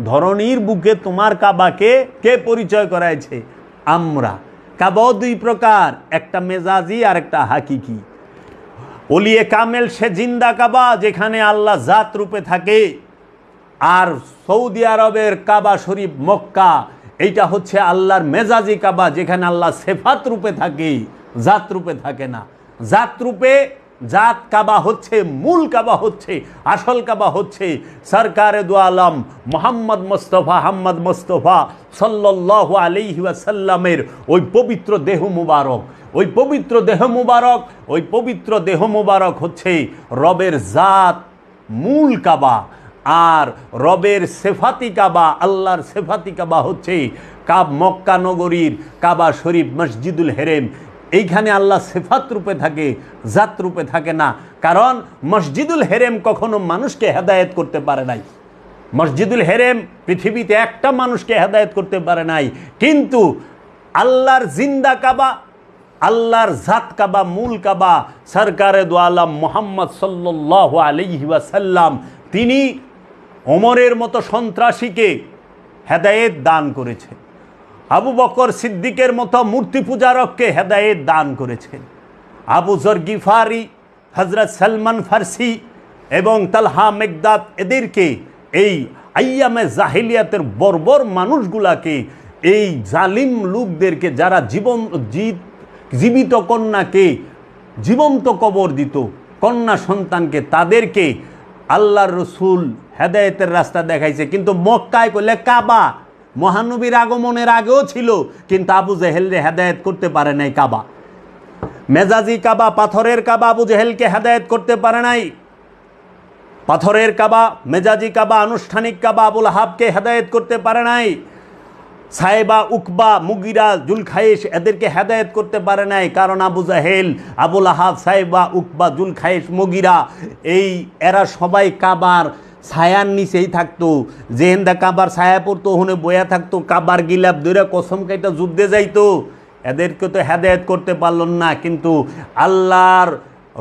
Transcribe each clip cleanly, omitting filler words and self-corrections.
ধরনীর বুকে তোমার কাবাকে কে পরিচয় করাইছে? আমরা। কাবাও দুই প্রকার, একটা মেজাজি আর একটা হাকিকি। ওলিয়ে কামেল সে জিন্দা কাবা, যেখানে আল্লাহ জাত রূপে থাকে। আর সৌদি আরবের কাবা শরীফ মক্কা, এইটা হচ্ছে আল্লাহর মেজাজি কাবা, যেখানে আল্লাহ সেফাত রূপে থাকে, জাত রূপে থাকে না। জাত রূপে জাত কাবা হচ্ছে, মূল কাবা হচ্ছে, আসল কাবা হচ্ছে সরকারে দু আলম মোহাম্মদ মুস্তফা সাল্লাল্লাহু আলাইহি ওয়াসাল্লামের ওই পবিত্র দেহ মুবারক। ওই পবিত্র দেহ মুবারক, ওই পবিত্র দেহ মুবারক হচ্ছে রবের জাত, মূল কাবা। আর রবের সেফাতি কাবা, আল্লাহর সেফাতি কাবা হচ্ছে মক্কা নগরীর কাবা শরীফ, মসজিদুল হেরেম। এইখানে আল্লাহ সেফাত রূপে থাকে, জাত রূপে থাকে না। কারণ মসজিদুল হেরেম কখনো মানুষকে হেদায়েত করতে পারে নাই। মসজিদুল হেরেম পৃথিবীতে একটা মানুষকে হেদায়েত করতে পারে নাই। কিন্তু আল্লাহর জিন্দা কাবা, আল্লাহর জাত কাবা, মূল কাবা সরকারে দু আলম মোহাম্মদ সাল্লাল্লাহু আলাইহি ওয়াসাল্লাম, তিনি ওমরের মতো সন্ত্রাসীকে হেদায়েত দান করেছেন। আবু বকর সিদ্দিকের মতো মূর্তি পূজারককে হেদায়েত দান করেছেন। আবু যর গিফারি, হজরত সলমান ফার্সি এবং তালহা মেগদাদ, এদেরকে, এই আইয়ামে জাহিলিয়াতের বর্বর মানুষগুলাকে, এই জালিম লোকদেরকে, যারা জীবিত কন্যাকে জীবন্ত কবর দিত, কন্যা সন্তানকে, তাদেরকে আল্লাহর রসুল হেদায়েতের রাস্তা দেখাইছে। কিন্তু মক্কায় করলে কাবা মহানবীর আগমনের আগেও ছিল, কিন্তু আবু জেহেলরে হেদায়েত করতে পারে নাই কাবা। মেজাজি কাবা, পাথরের কাবা আবু জেহেলকে হেদায়েত করতে পারে নাই। পাথরের কাবা, মেজাজি কাবা, আনুষ্ঠানিক কাবা আবুল আহাবকে হেদায়েত করতে পারে নাই। সাহেবা, উকবা, মুগিরা, জুলখায়েশ, এদেরকে হেদায়েত করতে পারে নাই। কারণ আবু জাহেল, আবুল আহাব, সাহেবা, উকবা, জুলখায়েশ, মুগিরা, এরা সবাই কাবার ছায়ার নিচেই থাকতো। যেহেন্দা কাবার ছায়া পড়তো, ওখানে বয়া থাকতো, কাবার গিলাপ দৈরা কসম খাইটা যুদ্ধে যাইতো। এদেরকে তো হেদায়েত করতে পারল না। কিন্তু আল্লাহর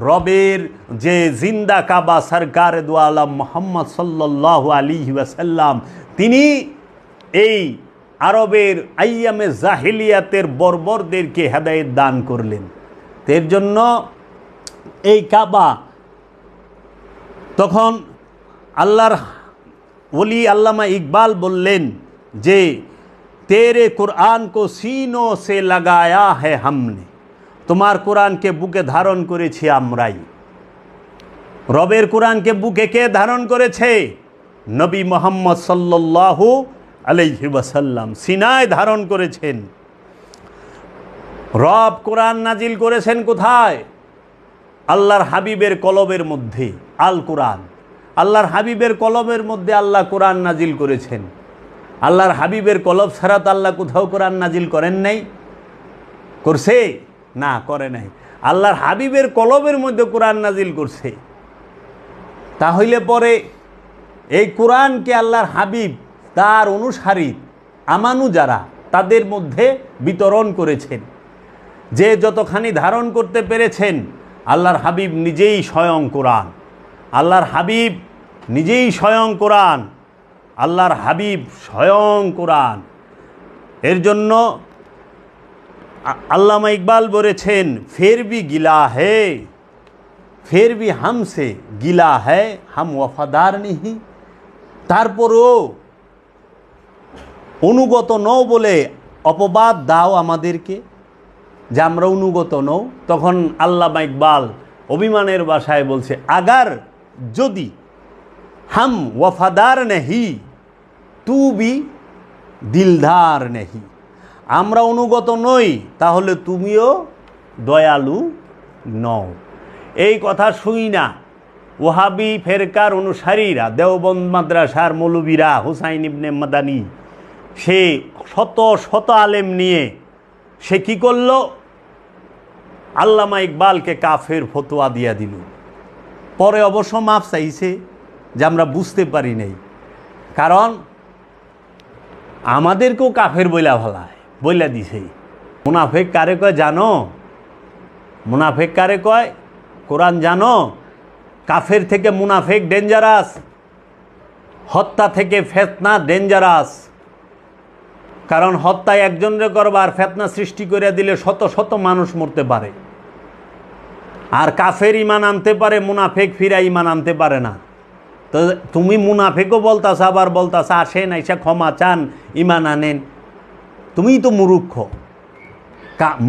রবের যে জিন্দা কাবা সরকারে দু আলম মোহাম্মদ সাল্লাল্লাহু আলাইহি ওয়াসাল্লাম, তিনি এই আরবের আইয়ামে জাহিলিয়াতের বর্বরদেরকে হেদায়েত দান করলেন। এর জন্য এই কাবা, তখন আল্লাহর ওলি আল্লামা ইকবাল বললেন যে তেরে কুরআন কো সিনো সে লাগায়া হে হামনে, তোমার কোরআনকে বুকে ধারণ করেছি আমরাই। রবের কোরআনকে বুকে কে ধারণ করেছে? নবী মোহাম্মদ সাল্লাল্লাহু আলাইহি ওয়াসাল্লাম সিনায় ধারণ করেছেন। রব কোরআন নাজিল করেছেন কোথায়? আল্লাহর হাবিবের কলবের মধ্যে। আল কোরআন, আল্লাহর হাবিবের কলবের মধ্যে আল্লাহ কোরআন নাজিল করেছেন। আল্লাহর হাবিবের কলব ছাড়া তো আল্লাহ কোথাও কোরআন নাজিল করেন নাই। করছে? না, করে নাই। আল্লাহর হাবিবের কলবের মধ্যে কোরআন নাজিল করছে। তাহলে পরে এই কোরআনকে আল্লাহর হাবিব, তার অনুসারী আমানু যারা, তাদের মধ্যে বিতরণ করেছেন। যে যতখানি ধারণ করতে পেরেছেন, আল্লাহর হাবিব নিজেই স্বয়ং কোরআন। আল্লাহর হাবিব নিজেই স্বয়ং কোরআন। আল্লাহর হাবিব স্বয়ং কোরআন। এর জন্য আল্লামা ইকবাল বলেছেন, ফের ভি গিলা হে, ফের ভি হামসে গিলা হে, হাম ওয়াফাদার নিহি। তারপরও অনুগত নও বলে অপবাদ দাও আমাদেরকে যে আমরা অনুগত নও। তখন আল্লামা ইকবাল অভিমানের ভাষায় বলছে, আগার যদি হাম ওয়াফাদার নেহি তু বি দিলদার নেহি, আমরা অনুগত নই তাহলে তুমিও দয়ালু নও। এই কথা শুই না ওহাবি ফেরকার অনুসারীরা, দেওবন্দ মাদ্রাসার মৌলবীরা, হুসাইন ইবনে মাদানি, সে শত শত আলেম নিয়ে সে কি করল? আল্লামা ইকবালকে কাফের ফতোয়া দিয়া দিল। পরে অবশ্য মাফ চাইছে যে আমরা বুঝতে পারি নাই, কারণ আমাদেরকেও কাফের বইলা দিছে। মুনাফেক কারে কয় জানো? মুনাফেক কারে কয়? কোরআন জানো? কাফের থেকে মুনাফেক ডেঞ্জারাস। হত্যা থেকে ফেতনা ডেঞ্জারাস, কারণ হত্যায় একজনের করবার ফেতনা সৃষ্টি করে দিলে শত শত মানুষ মরতে পারে। আর কাফের ইমান আনতে পারে, মুনাফেক ফিরা ইমান আনতে পারে না। তো তুমি মুনাফেকও বলতাছ, আবার বলতাছ আসেন আইসা ক্ষমা চান ইমান আনেন, তুমিই তো মুরুক্ষ।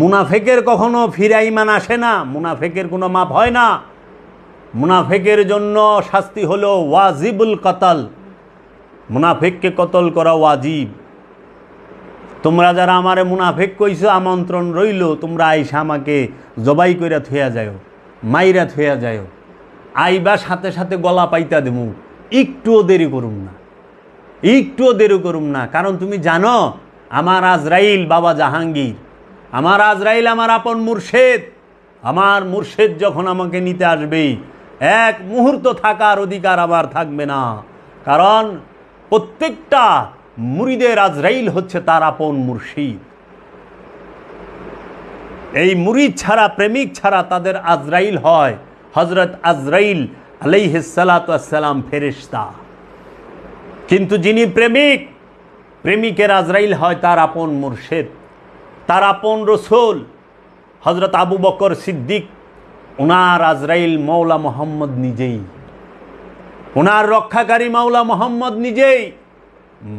মুনাফেকের কখনো ফিরা ইমান আসে না, মুনাফেকের কোনো মাপ হয় না। মুনাফেকের জন্য শাস্তি হলো ওয়াজিবুল কতল, মুনাফেককে কতল করা ওয়াজিব। তোমরা যারা আমারে মুনাফেক কইছো, আমন্ত্রণ রইল, তোমরা আইসা আমাকে জবাই কইরা থুয়া যাও, মাইরা থুয়া যাও, আইবা সাথে সাথে গলা পাইতা দেবো, একটুও দেরি করুম না, একটুও দেরি করুম না। কারণ তুমি জানো আমার আজরাইল বাবা জাহাঙ্গীর, আমার আজরাইল আমার আপন মুর্শেদ। আমার মুর্শেদ যখন আমাকে নিতে আসবে, এক মুহূর্ত থাকার অধিকার আমার থাকবে না। কারণ প্রত্যেকটা মুরিদের আজরাইল হচ্ছে তার আপন মুর্শিদ। এই মুরিদ ছাড়া, প্রেমিক ছাড়া তাদের আজরাইল হয় হজরত আজরাইল আলাইহিস সালাতু ওয়াস সালাম, ফেরেশতা। কিন্তু যিনি প্রেমিক, প্রেমিকের আজরাইল হয় তার আপন মুর্শেদ, তার আপন রসুল হজরত আবু বকর সিদ্দিক। ওনার আজরাইল মৌলা মোহাম্মদ নিজেই, ওনার রক্ষাকারী মৌলা মোহাম্মদ নিজেই।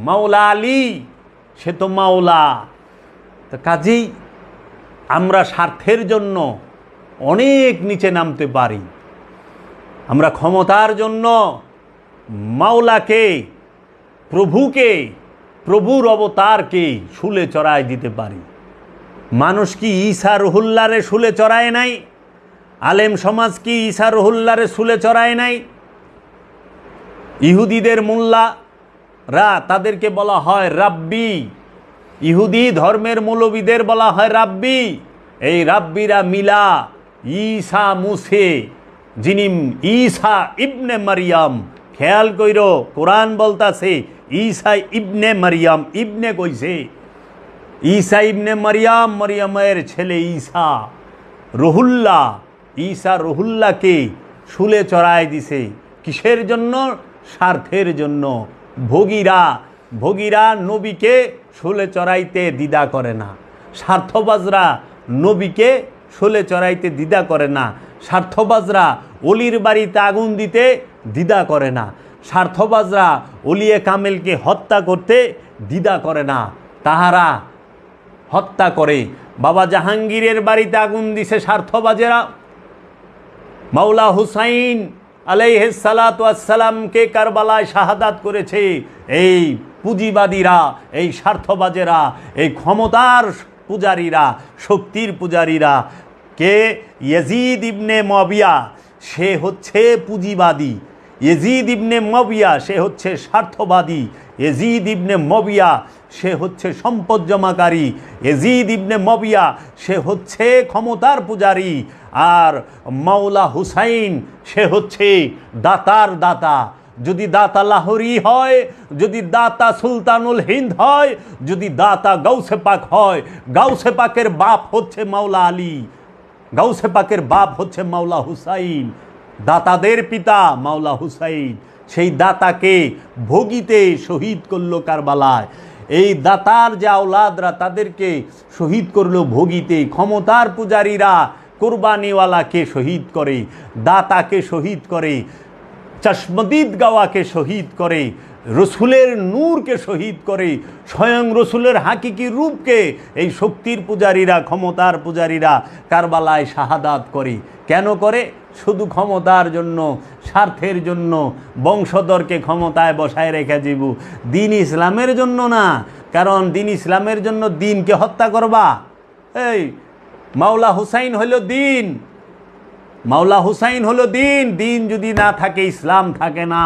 মাওলা আলী সে তো মাওলা। তো কাজেই আমরা স্বার্থের জন্য অনেক নিচে নামতে পারি, আমরা ক্ষমতার জন্য মাওলাকে, প্রভুকে, প্রভুর অবতারকে শুলে চড়ায় দিতে পারি। মানুষ কি ঈসা রুহুল্লাহরে শুলে চড়ায় নাই? আলেম সমাজ কি ঈসা রুহুল্লাহরে শুলে চড়ায় নাই? ইহুদিদের মোল্লারা, তাদেরকে বলা হয় রাব্বি। ইহুদি ধর্মের মৌলবীদের বলা হয় রাব্বি। এই রাব্বিরা মিলা ঈসা মুসে, যিনি ঈসা ইবনে মারিয়াম, খেয়াল কইরো কোরআন বলতাছে ঈসা ইবনে মারিয়াম, ইবনে কইছে ঈসা ইবনে মারিয়াম, মারিয়ামের ছেলে ঈসা রুহুল্লাহ। ঈসা রুহুল্লাহকে শুলে চড়ায় দিছে কিসের জন্য? স্বার্থের জন্য। ভোগীরা নবীকে শুলে চড়াইতে দ্বিধা করে না, স্বার্থবাজরা নবীকে শুলে চড়াইতে দ্বিধা করে না, স্বার্থবাজরা অলির বাড়িতে আগুন দিতে দ্বিধা করে না, স্বার্থবাজরা অলিয়ে কামেলকে হত্যা করতে দ্বিধা করে না, তাহারা হত্যা করে। বাবা জাহাঙ্গীরের বাড়িতে আগুন দিছে স্বার্থবাজেরা। মাওলা হুসাইন আলাইহিস সালাতু ওয়াস সালামকে কারবালায় শাহাদাত করেছে এই পুঁজিবাদীরা, এই স্বার্থবাজেরা, এই ক্ষমতার পূজারীরা, শক্তির পূজারীরা। কে? ইয়াজিদ ইবনে মুআবিয়া, সে হচ্ছে পুঁজিবাদী। ইয়াজিদ ইবনে মুআবিয়া সে হচ্ছে স্বার্থবাদী। ইয়াজিদ ইবনে মুআবিয়া সে হচ্ছে সম্পদ জমাকারী। ইয়াজিদ ইবনে মুআবিয়া সে হচ্ছে ক্ষমতার পূজারী। আর মাওলা হুসাইন সে হচ্ছে দাতার দাতা। যদি দাতা লাহোরি হয়, যদি দাতা সুলতানুল হিন্দ হয়, যদি দাতা গাউসে পাক হয়, গাউসে পাকের বাপ হচ্ছে মাওলা আলী, গাউসে পাকের বাপ হচ্ছে মাওলা হুসাইন, দাতাদের পিতা মাওলা হুসাইন। সেই দাতাকে ভোগীতে শহীদ করলো কারবালায়। এই দাতার যে আওলাদরা তাদেরকে শহীদ করলো ভোগীতে। ক্ষমতার পূজারীরা কুরবানিওয়ালাকে শহীদ করে, দাতাকে শহীদ করে, চশমদিদ গাওয়াকে শহীদ করে, রসুলের নূরকে শহীদ করে, স্বয়ং রসুলের হাকিকি রূপকে এই শক্তির পূজারীরা, ক্ষমতার পূজারীরা কারবালায় শাহাদাত করে। কেন করে? শুধু ক্ষমতার জন্য, স্বার্থের জন্য, বংশধরকে ক্ষমতায় বসায় রেখে যাব, দিন ইসলামের জন্য না। কারণ দিন ইসলামের জন্য দিনকে হত্যা করবা। এই মাওলা হুসাইন হইল দিন, মাওলা হুসাইন হলো দিন। দিন যদি না থাকে ইসলাম থাকে না।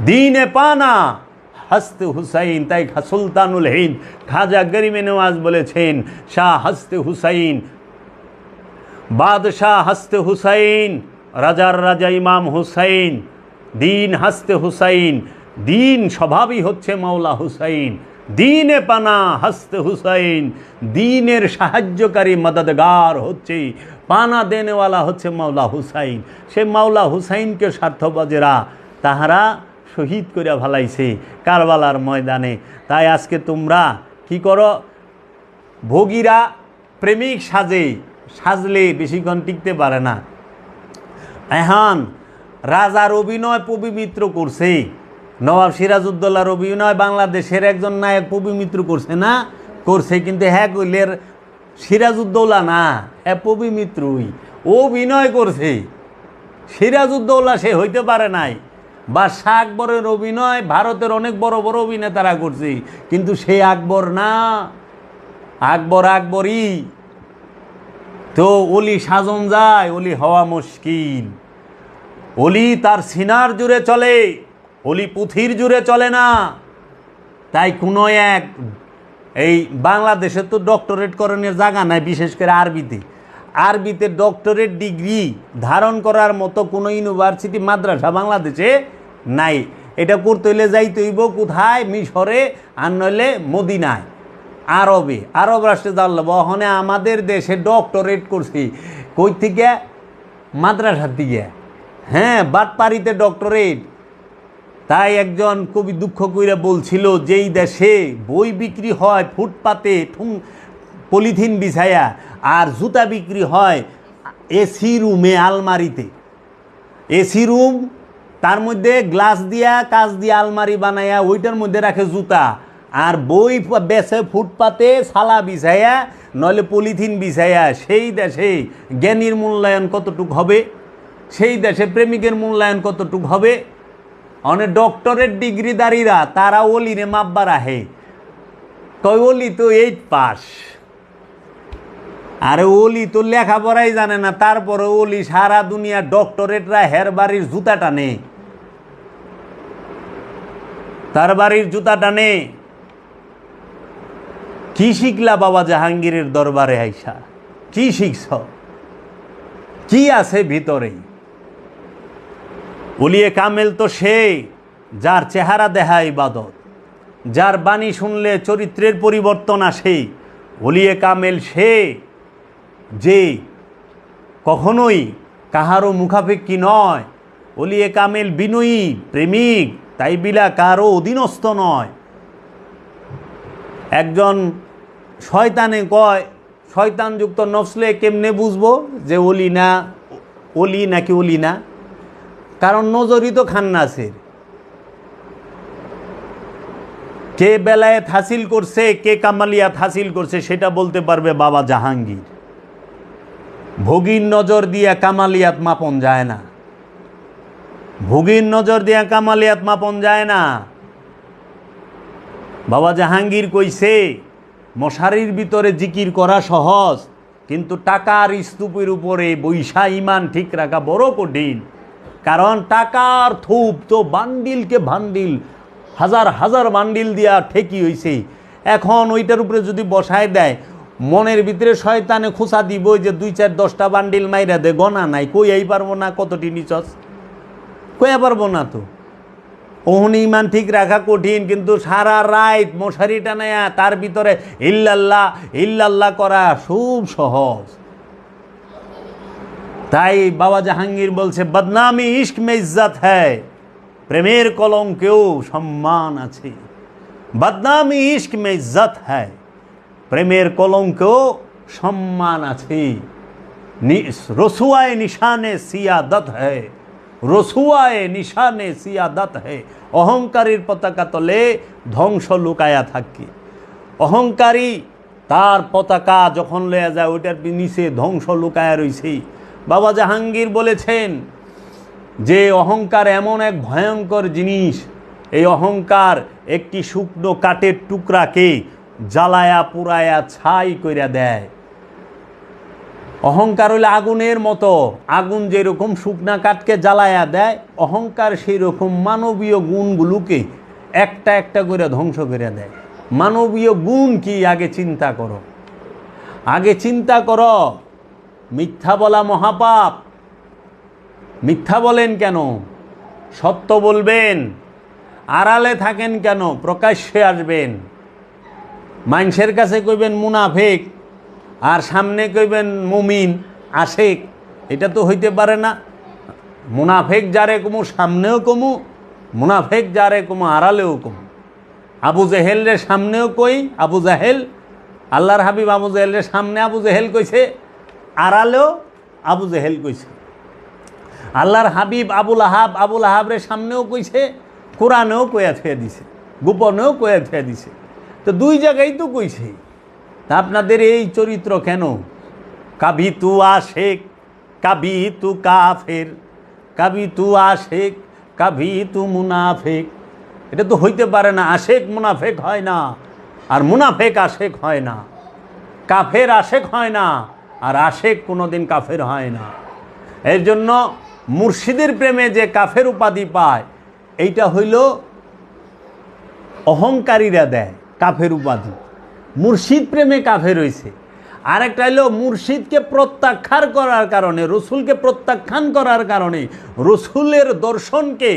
দিনে পানা হস্তে হুসাইন। তাই সুলতানুল হিন্দ খাজা গরিবে নওয়াজ বলেছেন, শাহ হস্তে হুসাইন, বাদশাহ হস্তে হুসাইন, রাজার রাজা ইমাম হুসাইন, দিন হস্তে হুসাইন। দিন স্বভাবই হচ্ছে মাওলা হুসাইন। দিনে পানা হস্তে হুসাইন। দিনের সাহায্যকারী মদদগার হচ্ছে, পানা দেনেওয়ালা হচ্ছে মাওলা হুসাইন। সে মাওলা হুসাইনকে স্বার্থবাজেরা তাহারা শহীদ করিয়া ফেলাইছে কারবালার ময়দানে। তাই আজকে তোমরা কি করো, ভোগীরা প্রেমিক সাজলে বেশিক্ষণ টিকতে পারে না। এখন রাজার অভিনয় পবিমিত্র করছে, নবাব সিরাজউদ্দৌলার অভিনয় বাংলাদেশের একজন নায়ক পবিমিত্র করছে না, করছে, কিন্তু হ্যাঁ কইলের সিরাজউদ্দৌলা না, হ্যাঁ পবিমিত্রই অভিনয় করছে। সিরাজউদ্দৌলা সে হইতে পারে নাই, বা শাহ আকবরের অভিনয় ভারতের অনেক বড় বড় অভিনেতারা করছে, কিন্তু সে আকবর না, আকবরই। তো অলি সাজন যায়, অলি হওয়া মুশকিল। অলি তার সিনার জুড়ে চলে, অলি পুঁথির জুড়ে চলে না। তাই কোনো এক এই বাংলাদেশে তো ডক্টরেট করণের জায়গা নাই, বিশেষ করে আরবিতে ডক্টরেট ডিগ্রি ধারণ করার মতো কোনো ইউনিভার্সিটি মাদ্রাসা বাংলাদেশে নাই। এটা করতে হইলে যাইতে হইব কোথায়, মিশরে, আর নইলে মদিনায়, আরব রাষ্ট্রে জানলাম। ওখানে আমাদের দেশে ডক্টরেট করছি কই থেকে, মাদ্রাসার থেকে। হ্যাঁ, বাটপাড়িতে ডক্টরেট। তাই একজন কবি দুঃখ কইরা বলছিল, যেই দেশে বই বিক্রি হয় ফুটপাতে পলিথিন বিছায়া, আর জুতা বিক্রি হয় এসি রুমে আলমারিতে, এসি রুম, তার মধ্যে গ্লাস দিয়া কাচ দিয়া আলমারি বানায়া ওইটার মধ্যে রাখে জুতা, আর বই বেছে ফুটপাতে সালা বিছায়া নইলে পলিথিন বিছায়া, সেই দেশে জ্ঞানীর মূল্যায়ন কতটুক হবে, সেই দেশে প্রেমিকের মূল্যায়ন কতটুক হবে। অনেক ডক্টরেট ডিগ্রিদারীরা তারা অলিরে মাপবার আহে, কই অলি তো 8 পাস, আরে অলি তো লেখাপড়াই জানে না, তারপরে অলি সারা দুনিয়া ডক্টরেটরা হের বাড়ির জুতা টানে, তার বাড়ির জুতা টানে। কি শিখলা বাবা জাহাঙ্গীরের দরবারে আইসা, কি শিখছ, কি আছে ভিতরে? ওলিয়ে কামেল তো সে যার চেহারা দেহা ইবাদত, যার বাণী শুনলে চরিত্রের পরিবর্তন আসে। ওলিয়ে কামেল সে যে কখনোই কাহারও মুখাপেক্ষী নয়। ওলিয়ে কামেল বিনয়ী প্রেমিক, তাই বিলা কারও অধীনস্থ নয়। একজন শয়তানে কয়, শয়তানযুক্ত নফসলে কেমনে বুঝবো যে অলি না, অলি নাকি অলি না? কারণ নজরই তো খান্নাসের। কে বেলায়েত হাসিল করছে, কে কামালিয়াত হাসিল করছে, সেটা বলতে পারবে বাবা জাহাঙ্গীর। ভোগীর নজর দিয়া কামালিয়াত মাপন যায় না, ভোগীর নজর দিয়া কামালিয়াত মাপন যায় না। বাবা জাহাঙ্গীর কইছে, মশারির ভিতরে জিকির করা সহজ, কিন্তু টাকার স্তূপের উপরে বৈশা ইমান ঠিক রাখা বড় কঠিন। কারণ টাকার থুপ তো বান্ডিলকে বান্ডিল, হাজার হাজার বান্ডিল দিয়া ঠেকি হইছে। এখন ওইটার উপরে যদি বসায় দেয়, মনের ভিতরে শয়তানে খুঁচা দিব যে 2, 4, 10টা বান্ডিল মাইরা দে, গনা নাই, কইয়াই পারবো না কতটি নিচস, কইয়া পারবো না। তো ওহন ইমান ঠিক রাখা কঠিন, কিন্তু সারা রাত মশারি টানায়া তার ভিতরে ইল্লাল্লাহ ইল্লাল্লাহ করা খুব সহজ। তাই বাবা জাহাঙ্গীর বলছে, বদনামি ইশক মে ইজ্জত হ্যায়, প্রেমের কলঙ্কেও সম্মান আছে। বদনামি ইশক মে ইজ্জত হ্যায়, প্রেমের কলঙ্কেও সম্মান আছে। রসুয়ায়ে নিশানে সিয়াদত হ্যায়, রসুয়ায়ে নিশানে সিয়াদত হ্যায়। অহংকারীর পতাকা তলে ধ্বংস লুকায়া থাকে। অহংকারী তার পতাকা যখন লয়া যায়, ওইটার নিচে ধ্বংস লুকায়া রয়েছে। বাবা জাহাঙ্গীর বলেছেন যে অহংকার এমন এক ভয়ঙ্কর জিনিস, এই অহংকার একটি শুকনো কাঠের টুকরাকে জ্বালায়া পুরায়া ছাই কইরা দেয়। অহংকার হইলে আগুনের মতো, আগুন যেরকম শুকনা কাঠকে জ্বালায়া দেয়, অহংকার সেই রকম মানবীয় গুণগুলোকে একটা একটা করে ধ্বংস করে দেয়। মানবীয় গুণ কি আগে চিন্তা করো, আগে চিন্তা করো। মিথ্যা বলা মহাপাপ। মিথ্যা বলেন কেন? সত্য বলবেন। আড়ালে থাকেন কেন? প্রকাশ্যে আসবেন। মানুষের কাছে কইবেন মুনাফেক, আর সামনে কইবেন মুমিন আশেক, এটা তো হইতে পারে না। মুনাফেক যারে কমু সামনেও কমু, মুনাফেক যারে কম আড়ালেও কম। আবু জেহেলের সামনেও কই আবু জাহেল, আল্লাহর হাবিব আবু জেহেলের সামনে আবু জেহেল কইছে, আড়ালেও আবু জেহেল কইছে। আল্লাহর হাবিব আবুল আহাবরের সামনেও কইছে, কোরআনেও কয়া থুয়ে দিছে, গোপনেও কয়া থুয়ে দিছে। তো দুই জায়গায় তো কইছে। তা আপনাদের এই চরিত্র কেন? কাভি তু আশেক কাভি তু কাফের, কাভি তু আশেক কাভি তু মুনাফেক। এটা তো হইতে পারে না। আশেক মুনাফেক হয় না, আর মুনাফেক আশেক হয় না। কাফের আশেক হয় না, আর আশেক কোনোদিন কাফের হয় না। এর জন্য মুর্শিদের প্রেমে যে কাফের উপাধি পায়, এইটা হইল অহংকারীরা দেয় কাফের উপাধি। মুর্শিদ প্রেমে কাফের হইছে। আরেকটা হইল মুর্শিদকে প্রত্যাখ্যান করার কারণে, রসুলকে প্রত্যাখ্যান করার কারণে, রসুলের দর্শনকে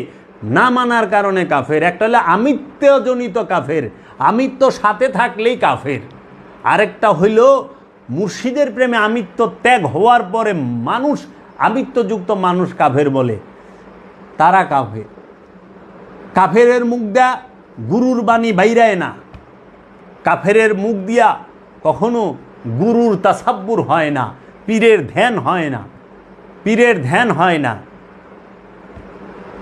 না মানার কারণে কাফের। একটা হলো আমিত্বজনিত কাফের, আমিত্ব সাথে থাকলেই কাফের। আরেকটা হইল মুর্শিদের প্রেমে আমিত্ব ত্যাগ হওয়ার পরে মানুষ, আমিত্বযুক্ত মানুষ কাফের বলে, তারা কাফের। কাফেরের মুখ দিয়া গুরুর বাণী বাইরায় না, কাফেরের মুখ দিয়া কখনো গুরুর তাসাব্বুর হয় না, পীরের ধ্যান হয় না, পীরের ধ্যান হয় না।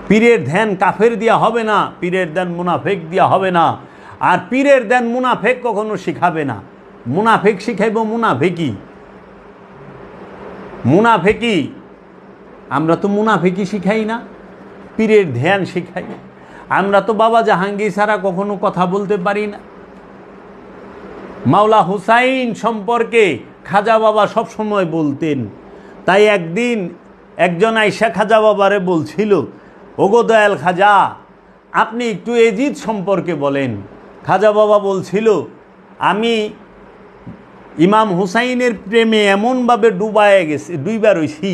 পীরের ধ্যান কাফের দিয়া হবে না, পীরের ধ্যান মুনাফেক দিয়া হবে না। আর পীরের ধ্যান মুনাফেক কখনো শিখাবে না। মুনাফেক শিখাইব মুনাফেকি, মুনাফেকি। আমরা তো মুনাফেকি শিখাই না, পীরের ধ্যান শিখাই। আমরা তো বাবা জাহাঙ্গীর ছাড়া কখনো কথা বলতে পারি না। মাওলা হুসাইন সম্পর্কে খাজা বাবা সব সময় বলতেন। তাই একদিন একজন আইসা খাজা বাবারে বলছিল, ওগো দয়াল খাজা, আপনি একটু এজিদ সম্পর্কে বলেন। খাজা বাবা বলছিল, আমি ইমাম হুসাইনের প্রেমে এমনভাবে ডুইবা রইছি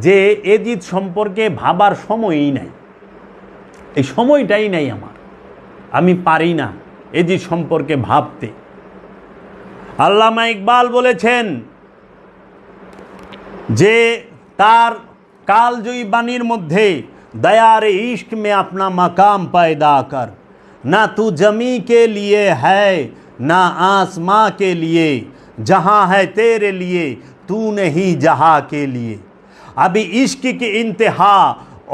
যে এজিদ সম্পর্কে ভাবার সময়ই নাই, এই সময়টাই নাই আমার, আমি পারি না এজিদ সম্পর্কে ভাবতে। আল্লামা ইকবাল বলেছেন যে তার কালজয়ী বাণীর মধ্যে, दयार इश्क में अपना मकाम पैदा कर, ना तू जमी के लिए है ना आसमां के लिए, जहाँ है तेरे लिए तू नहीं जहाँ के लिए। अभी इश्क की इंतहा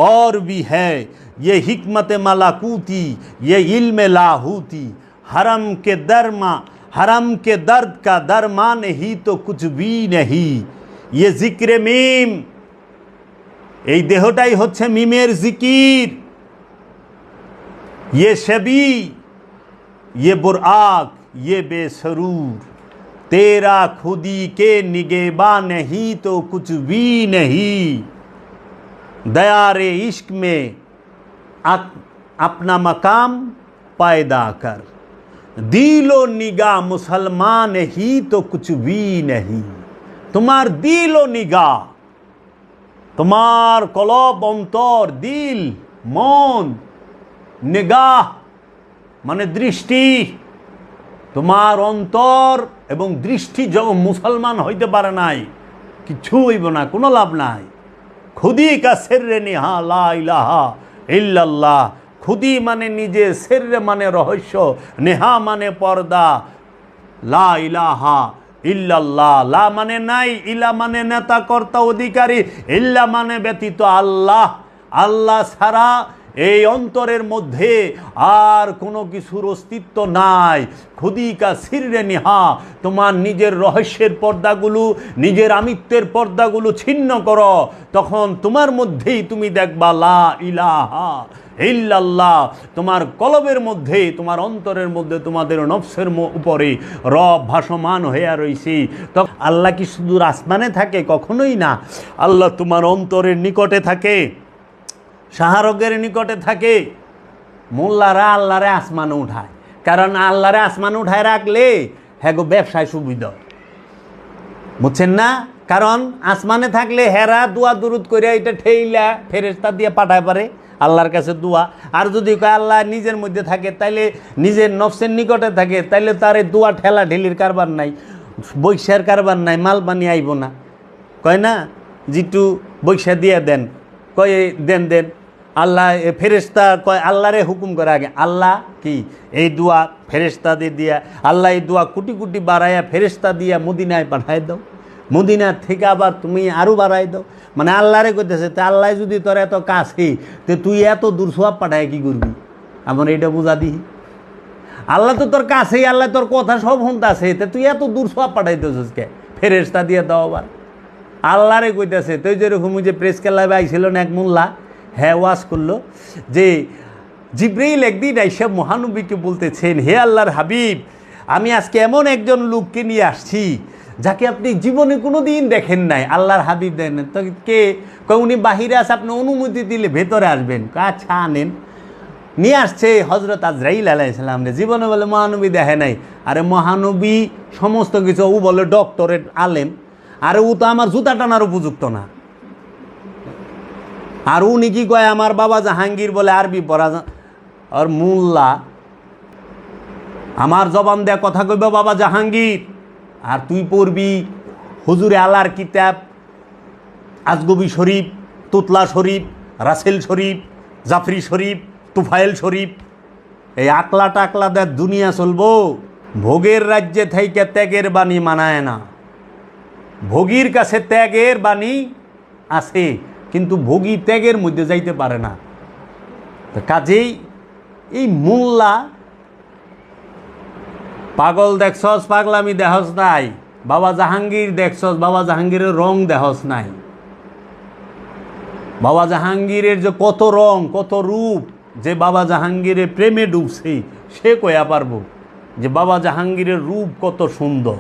और भी है, ये हिकमत मलाकूती ये इल्म लाहूती, हरम के दर्द का दरमा नहीं तो कुछ भी नहीं, ये जिक्र मीम, এই দেহটাই হচ্ছে মিমের জিকির, ये शबी ये बुराक ये बेसरूर, तेरा खुदी के निगेबा नहीं तो कुछ भी नहीं, दयारे इश्क में अपना मकाम पैदा कर, दिलो निगाह मुसलमान ही तो कुछ भी नहीं। तुम्हार दिलो निगाह, তোমার কলব অন্তর, দিল মন, নিগাহ মানে দৃষ্টি, তোমার অন্তর এবং দৃষ্টি মুসলমান হইতে পারে নাই, কিছু হইব না, কোনো লাভ নাই। খুদি কা সিররে নিহা লা ইলাহা ইল্লাল্লাহ, খুদি মানে নিজে, সিররে মানে রহস্য, নেহা মানে পর্দা, লা ইলাহা ইল্লাল্লাহ, লা মানে নাই, ইলা মানে নেতা কর্তা অধিকারী, ইল্লা মানে ব্যতীত আল্লাহ। আল্লাহ ছাড়া এই অন্তরের মধ্যে আর কোনো কিছুর অস্তিত্ব নাই। খুদি কা সিররে নিহা, তোমার নিজের রহস্যের পর্দাগুলো, নিজের আমিত্বের পর্দাগুলো ছিন্ন করো, তখন তোমার মধ্যেই তুমি দেখবা লা ইলাহা ইল্লাল্লাহ। তোমার কলবের মধ্যে, তোমার অন্তরের মধ্যে, তোমাদের নফসের উপরে রব ভাসমান হইয়া রইছি। তো আল্লাহ কি শুধু আসমানে থাকে? কখনোই না। আল্লাহ তোমার অন্তরের নিকটে থাকে, শাহরগের নিকটে থাকে। মোল্লারা আল্লাহরে আসমানে উঠায়, কারণ আল্লাহরে আসমানে উঠায় রাখলে হ্যাঁ গো ব্যবসায় সুবিধা, বুঝছেন না? কারণ আসমানে থাকলে হেরা দোয়া দুরুদ করে এটা ঠেইলা ফেরেশতা দিয়ে পাঠায় পারে আল্লাহর কাছে দোয়া। আর যদি আল্লাহ নিজের মধ্যে থাকে, তাইলে নিজের নফসের নিকটে থাকে, তাইলে তার দোয়া ঠেলা ঢেলির কারবার নাই, বৈশার কারবার নাই, মাল পানি আইব না। কয় না জিটু বৈশা দিয়ে দেন, কয়ে দেন দেন, আল্লাহ ফেরেশতা কয় আল্লাহরে হুকুম করে আগে, আল্লাহ কি এই দোয়া ফেরেশতাদের দিয়া, আল্লাহ এই দোয়া কোটি কোটি বাড়াইয়া ফেরেশতা দিয়া মদিনায় পাঠায় দাও, মদিনার থেকে আবার তুমি আরও বাড়াই দাও। মানে আল্লাহরে কইতেছে, তা আল্লাহ যদি তোর এত কাছে, তো তুই এত দূর সোয়াব পাঠায় কি করবি? আমার এটা বোঝা দিই। আল্লাহ তো তোর কাছেই, আল্লাহ তোর কথা সব শুনতাছে, তা তুই এত দূর সোয়াব পাঠাইতেছিস কে? ফেরেশতা দিয়ে দাও আবার। আল্লাহরে কইতেছে, তুই যেরকম যে প্রেস ক্লাবে আইছিল না এক মোল্লা, হ্যাঁ ওয়াজ করলো যে জিব্রাইল একদিন আইসা মহানবীকে বলতেছেন, হে আল্লাহর হাবিব, আমি আজকে এমন একজন লোককে নিয়ে আসছি যাকে আপনি জীবনে কোনো দিন দেখেন নাই। আল্লাহর হাবিব দেন তো কে? উনি বাহিরে আছে, আপনি অনুমতি দিলে ভেতরে আসবেন। আচ্ছা আনেন। নিয়ে আসছে হজরত আজরাইল আলাইহিস সালাম রে। জীবনে বলে মহানবী দেখে নাই। আরে মহানবী সমস্ত কিছু, ও বলে ডক্টরেট আলেম, আরে ও তো আমার জুতা টানার উপযুক্ত না। আর উনি কি কয়, আমার বাবা জাহাঙ্গীর বলে আরবি পড়া আর মোল্লা, আমার জবান দেয়া কথা কইব বাবা জাহাঙ্গীর, আর তুই পড়বি হুজুরে আলার কিতাব, আজগবি শরীফ, তুতলা শরীফ, রাসেল শরীফ, জাফরি শরীফ, তুফাইল শরীফ। এই আকলা টাকলা দেয় দুনিয়া চলবো? ভোগের রাজ্যে থাইকে ত্যাগের বাণী মানায় না। ভোগীর কাছে ত্যাগের বাণী আছে, কিন্তু ভোগী ত্যাগের মধ্যে যাইতে পারে না। কাজেই এই মোল্লা পাগল দেখছস, পাগলামি দেহস নাই। বাবা জাহাঙ্গীর দেখছস, বাবা জাহাঙ্গীরের রং দেহস নাই। বাবা জাহাঙ্গীরের যে কত রং কত রূপ, যে বাবা জাহাঙ্গীরের প্রেমে ডুবছে সে কয়া পারবো যে বাবা জাহাঙ্গীরের রূপ কত সুন্দর।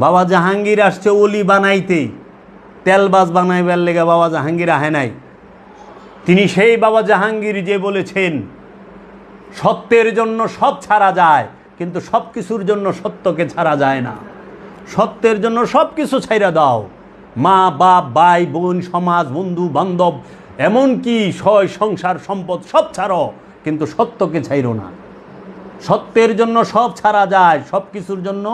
বাবা জাহাঙ্গীর আসছে অলি বানাইতে, তেলবাজ বানাইবার লেগে বাবা জাহাঙ্গীর আহে নাই। তিনি সেই বাবা জাহাঙ্গীর যে বলেছেন, সত্যের জন্য সব ছাড়া যায়, কিন্তু সব কিছুর জন্য সত্যকে ছাড়া যায় না। সত্যের জন্য সব কিছু ছাইরা দাও, মা বাপ ভাই বোন সমাজ বন্ধু বান্ধব এমনকি সংসার সম্পদ সব ছাড়ো, কিন্তু সত্যকে ছাইরো না। সত্যের জন্য সব ছাড়া যায়, সব কিছুর জন্য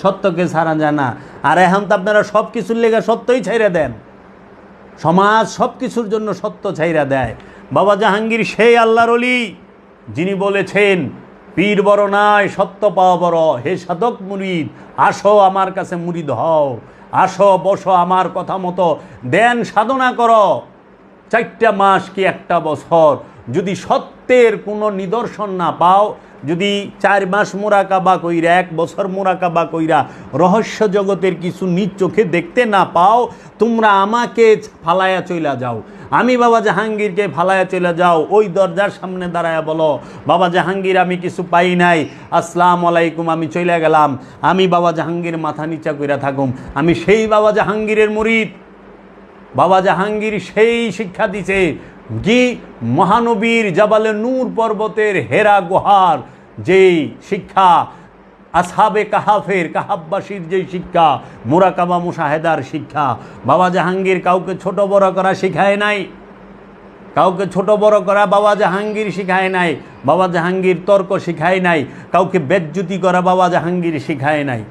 সত্যকে ছাড়া যায় না। আর এখন তো আপনারা সব কিছুর লেগে সত্যই ছাইরা দেন। সমাজ সব কিছুর জন্য সত্য ছাইরা দেয়। বাবা জাহাঙ্গীর সেই আল্লাহর ওলি যিনি বলেছেন, পীর বড় নাই সত্য পাওয়া বড়, হে সাধক মুরিদ আসো আমার কাছে মুরিদ হও, আসো বসো আমার কথা মতো ধ্যান সাধনা করো। 4 মাস কি 1 বছর যদি সত্যের কোনো নিদর্শন না পাও, যদি 4 মাস মোরাকাবা কইরা 1 বছর মোরাকাবা কইরা রহস্য জগতের কিছু নিজ চোখে দেখতে না পাও, তোমরা আমাকে ফালায়া চইলা যাও। আমি বাবা জাহাঙ্গীরকে ফালায়া চইলা যাও, ওই দরজার সামনে দাঁড়ায়া বলো, বাবা জাহাঙ্গীর আমি কিছু পাই নাই, আসসালামু আলাইকুম, আমি চইলা গেলাম। আমি বাবা জাহাঙ্গীর মাথা নিচা কইরা থাকুম, আমি সেই বাবা জাহাঙ্গীরের মুরিদ। বাবা জাহাঙ্গীর সেই শিক্ষা দিছে কি মহানবীর জাবালে নূর পর্বতের হেরা গুহার যেই শিক্ষা, আসহাবে কাহাফের কাহাববাসীর যেই শিক্ষা, মুরাকাবা মুশাহেদার শিক্ষা, বাবা জাহাঙ্গীর কাউকে ছোট বড় করা শিখায় নাই। কাউকে ছোট বড় করা বাবা জাহাঙ্গীর শিখায় নাই। বাবা জাহাঙ্গীর তর্ক শিখায় নাই। কাউকে বেজ্জতি করা বাবা জাহাঙ্গীর শিখায় নাই।